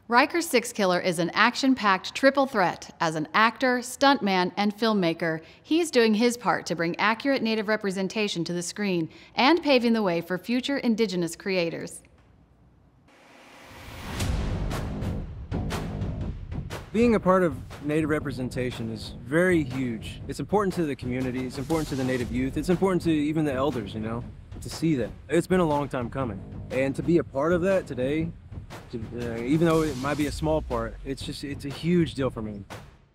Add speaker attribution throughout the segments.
Speaker 1: Ryker Sixkiller is an action-packed triple threat. As an actor, stuntman, and filmmaker, he's doing his part to bring accurate Native representation to the screen and paving the way for future Indigenous creators.
Speaker 2: Being a part of Native representation is very huge. It's important to the community, it's important to the Native youth, it's important to even the elders, you know, to see that. It's been a long time coming. And to be a part of that today, even though it might be a small part, it's a huge deal for me.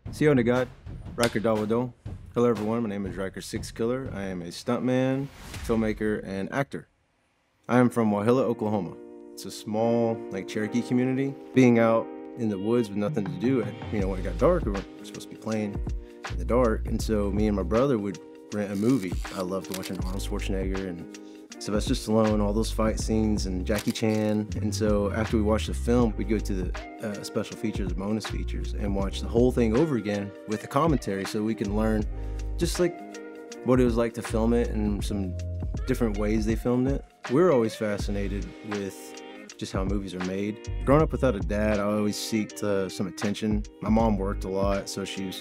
Speaker 3: Osiyo Nagat, Ryker Dawado. Hello everyone, my name is Ryker Sixkiller. I am a stuntman, filmmaker, and actor. I am from Wauhilla, Oklahoma. It's a small, Cherokee community. Being out in the woods with nothing to do, when it got dark, we were supposed to be playing in the dark, and so me and my brother would rent a movie. I loved watching Arnold Schwarzenegger and Sylvester Stallone, all those fight scenes, and Jackie Chan. And so after we watched the film, we'd go to the special features, bonus features, and watch the whole thing over again with the commentary so we can learn just what it was like to film it and some different ways they filmed it. We're always fascinated with just how movies are made. Growing up without a dad, I always seeked some attention. My mom worked a lot, so she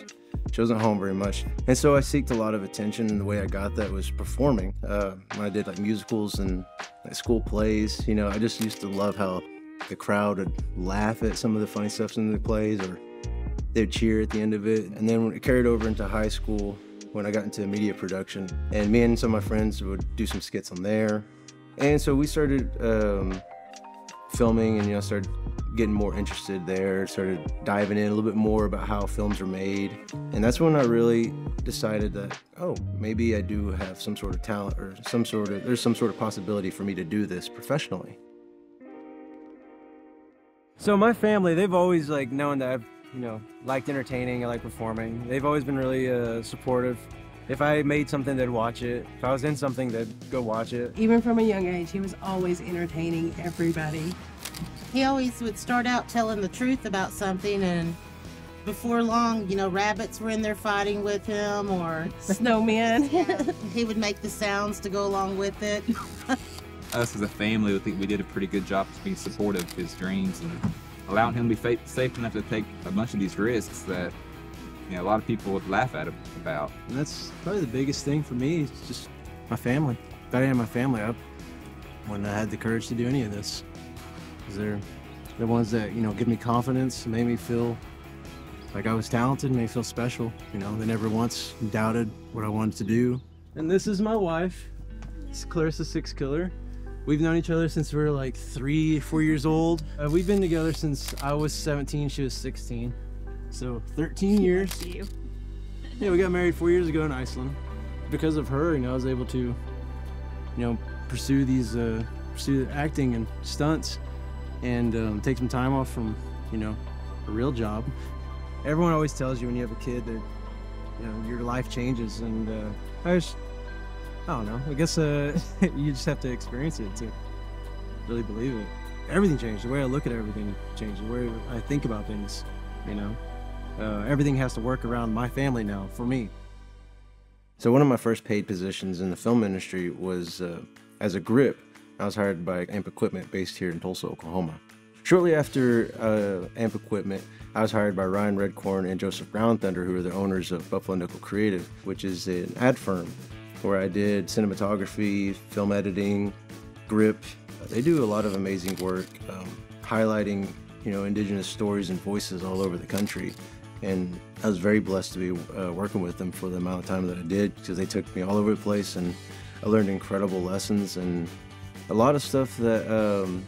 Speaker 3: wasn't home very much. And so I seeked a lot of attention, and the way I got that was performing. When I did musicals and school plays, I just used to love how the crowd would laugh at some of the funny stuff in the plays, or they'd cheer at the end of it. And then when it carried over into high school, when I got into media production, and me and some of my friends would do some skits on there. And so we started filming, and started getting more interested there, started diving in a little bit more about how films are made. And that's when I really decided that, oh, maybe I do have some sort of talent, or there's some sort of possibility for me to do this professionally.
Speaker 2: So my family, they've always known that I've liked entertaining, I like performing. They've always been really supportive. If I made something, they'd watch it. If I was in something, they'd go watch it.
Speaker 4: Even from a young age, he was always entertaining everybody.
Speaker 5: He always would start out telling the truth about something, and before long, rabbits were in there fighting with him, or
Speaker 4: snowmen.
Speaker 5: He would make the sounds to go along with it.
Speaker 6: Us as a family, I think we did a pretty good job of being supportive of his dreams and allowing him to be safe enough to take a bunch of these risks that a lot of people would laugh at him about.
Speaker 2: And that's probably the biggest thing for me, is just my family. If I didn't have my family, I wouldn't have had the courage to do any of this. Because they're the ones that, give me confidence, made me feel like I was talented, made me feel special. They never once doubted what I wanted to do. And this is my wife, it's Clarissa Sixkiller. We've known each other since we were 3 or 4 years old. We've been together since I was 17, she was 16. So 13 years.
Speaker 4: Thank you.
Speaker 2: Yeah, we got married 4 years ago in Iceland. Because of her, I was able to, pursue acting and stunts, and take some time off from, a real job. Everyone always tells you when you have a kid that, your life changes, and I don't know. I guess you just have to experience it to really believe it. Everything changed. The way I look at everything changed. The way I think about things, everything has to work around my family now, for me.
Speaker 3: So one of my first paid positions in the film industry was as a grip. I was hired by Amp Equipment based here in Tulsa, Oklahoma. Shortly after Amp Equipment, I was hired by Ryan Redcorn and Joseph Brown Thunder, who are the owners of Buffalo Nickel Creative, which is an ad firm where I did cinematography, film editing, grip. They do a lot of amazing work, highlighting Indigenous stories and voices all over the country. And I was very blessed to be working with them for the amount of time that I did, because they took me all over the place, and I learned incredible lessons and a lot of stuff that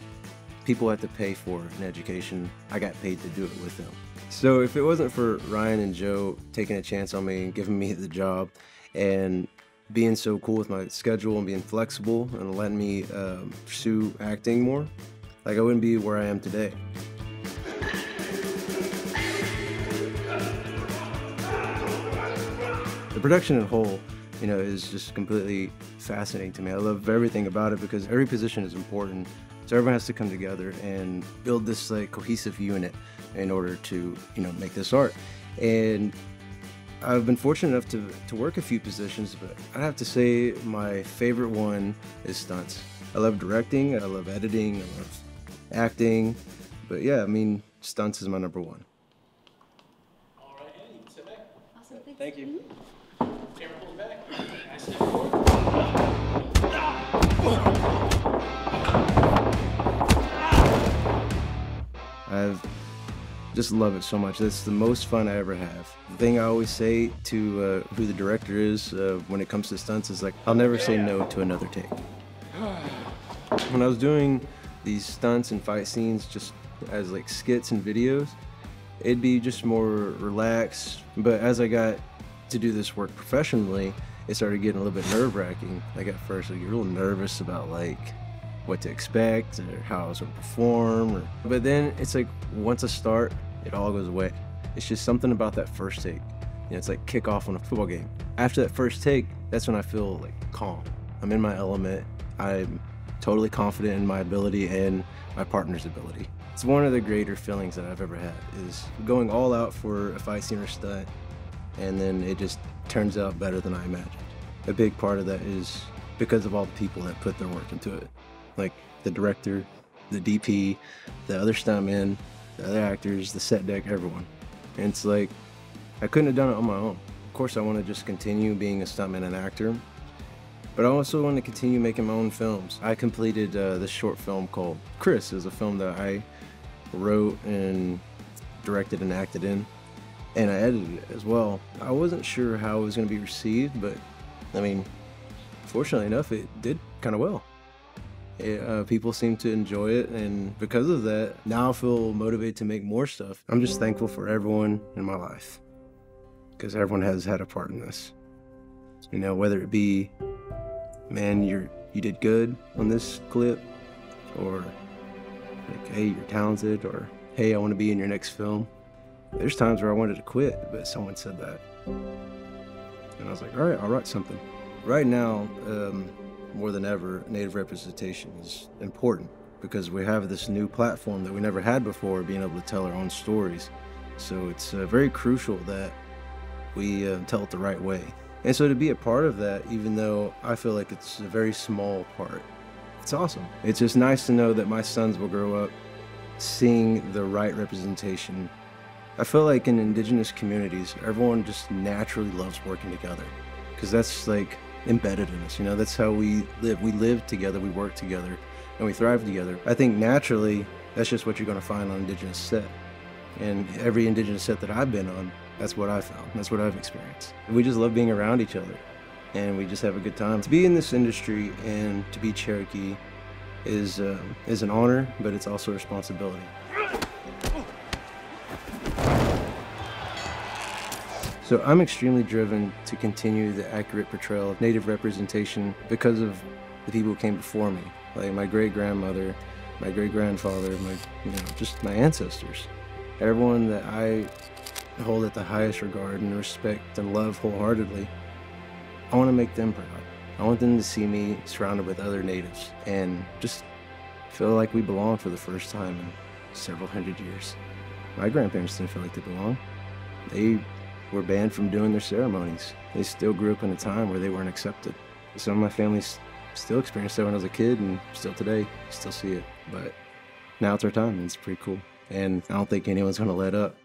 Speaker 3: people had to pay for in education. I got paid to do it with them. So if it wasn't for Ryan and Joe taking a chance on me and giving me the job, and being so cool with my schedule and being flexible and letting me pursue acting more, I wouldn't be where I am today. The production in whole, is just completely fascinating to me. I love everything about it, because every position is important. So everyone has to come together and build this cohesive unit in order to, make this art. And I've been fortunate enough to work a few positions, but I'd have to say my favorite one is stunts. I love directing, I love editing, I love acting. But yeah, Stunts is my number one.
Speaker 7: All right, Andy, sit back.
Speaker 1: Awesome,
Speaker 7: Thank you. Camera pulls back. I step forward.
Speaker 3: I've just love it so much. It's the most fun I ever have. The thing I always say to who the director is when it comes to stunts is like, I'll never say no to another take. When I was doing these stunts and fight scenes just as like skits and videos, it'd be just more relaxed. But as I got to do this work professionally, it started getting a little bit nerve-wracking. Like at first, like, you're a little nervous about like what to expect or how I was gonna perform. But then it's like once I start, it all goes away. It's just something about that first take. You know, it's like kickoff on a football game. After that first take, that's when I feel like calm. I'm in my element. I'm totally confident in my ability and my partner's ability. It's one of the greater feelings that I've ever had, is going all out for a fight scene or stunt, and then it just turns out better than I imagined. A big part of that is because of all the people that put their work into it. Like the director, the DP, the other stuntmen, the other actors, the set deck, everyone. And it's like, I couldn't have done it on my own. Of course, I want to just continue being a stuntman and actor, but I also want to continue making my own films. I completed this short film called Chris. It was a film that I wrote and directed and acted in, and I edited it as well. I wasn't sure how it was going to be received, but I mean, fortunately enough, it did kind of well. People seem to enjoy it, and because of that, now I feel motivated to make more stuff. I'm just thankful for everyone in my life, because everyone has had a part in this. You know, whether it be, man, you did good on this clip, or like, hey, you're talented, or hey, I want to be in your next film. There's times where I wanted to quit, but someone said that, and I was like, all right, I'll write something. Right now, more than ever, Native representation is important, because we have this new platform that we never had before, being able to tell our own stories. So it's very crucial that we tell it the right way. And so to be a part of that, even though I feel like it's a very small part, it's awesome. It's just nice to know that my sons will grow up seeing the right representation. I feel like in indigenous communities, everyone just naturally loves working together, because that's like embedded in us, you know, that's how we live. We live together, we work together, and we thrive together. I think naturally, that's just what you're gonna find on indigenous set. And every indigenous set that I've been on, that's what I found, that's what I've experienced. We just love being around each other, and we just have a good time. To be in this industry and to be Cherokee is an honor, but it's also a responsibility. So I'm extremely driven to continue the accurate portrayal of Native representation because of the people who came before me, like my great-grandmother, my great-grandfather, just my ancestors. Everyone that I hold at the highest regard and respect and love wholeheartedly, I want to make them proud. I want them to see me surrounded with other Natives and just feel like we belong for the first time in several hundred years. My grandparents didn't feel like they belonged. They were banned from doing their ceremonies. They still grew up in a time where they weren't accepted. Some of my family still experienced that when I was a kid, and still today, still see it. But now it's our time, and it's pretty cool. And I don't think anyone's gonna let up.